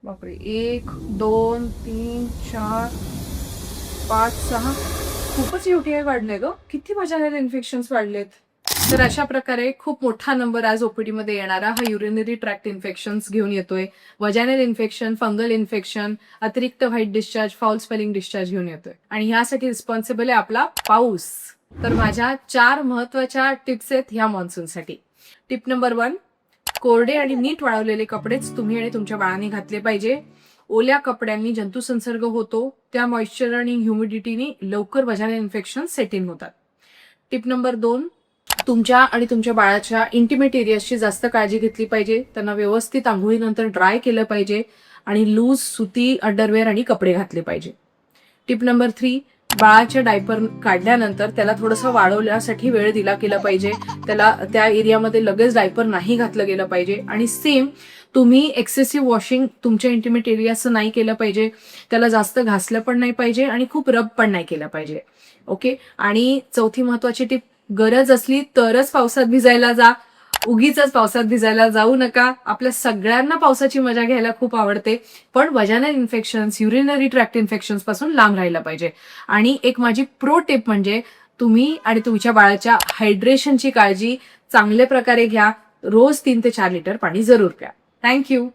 बापरे, 1 2 3 4 5 6 खूपच UTI वाढले ग. किती व्हाजायनल इन्फेक्शन्स वाढलेत. तर अशा प्रकारे खूप मोठा नंबर आज ओपीडी मध्ये येणारा हा युरिनरी ट्रॅक्ट इन्फेक्शन्स घेऊन येतोय. व्हाजायनल इन्फेक्शन, फंगल इन्फेक्शन, अतिरिक्त white discharge, foul spelling discharge घेऊन येतोय. आणि ह्यासाठी रिस्पॉन्सिबल आहे आपला पाऊस. तर माझ्या 4 महत्वाच्या टिप्स आहेत ह्या मॉन्सूनसाठी. टिप नंबर 1, कोरडे आणि नीट वाळवलेले कपडेच तुम्ही आणि तुमच्या बाळाने घातले पाहिजे. ओल्या कपड्यांनी जंतुसंसर्ग होतो. त्या मॉइश्चर आणि ह्युमिडिटीने लवकर व्हाजायनल इन्फेक्शन सेट इन होतात. टिप नंबर 2, तुमच्या आणि तुमच्या बाळाच्या इंटिमेट एरियाची जास्त काळजी घेतली पाहिजे. त्यांना व्यवस्थित आंघोळीनंतर ड्राय केलं पाहिजे आणि लूज सुती अंडरवेअर आणि कपडे घातले पाहिजे. टिप नंबर 3, बाळाच्या डायपर काढल्यानंतर त्याला थोडंसं वाळवण्यासाठी वेळ दिला गेला पाहिजे. त्याला त्या एरियामध्ये लगेच डायपर नाही घातलं गेलं पाहिजे. आणि सेम तुम्ही एक्सेसिव्ह वॉशिंग तुमच्या इंटिमेट एरियाचं नाही केलं पाहिजे. त्याला जास्त घासलं पण नाही पाहिजे आणि खूप रब पण नाही केलं पाहिजे. ओके. आणि चौथी महत्वाची टिप, गरज असली तरच पावसात भिजायला जा. उगीच पावसात भिजायला जाऊ नका. आपल्या सगळ्यांना पावसाची मजा घ्यायला खूप आवडते, पण व्हाजायनल इन्फेक्शन्स, युरिनरी ट्रॅक्ट इन्फेक्शन्स पासून लांब राहायला पाहिजे. आणि एक माझी प्रो टिप म्हणजे तुम्ही आणि तुमच्या बाळाच्या हायड्रेशनची काळजी चांगल्या प्रकारे घ्या. रोज 3 ते 4 लिटर पाणी जरूर प्या. थँक्यू.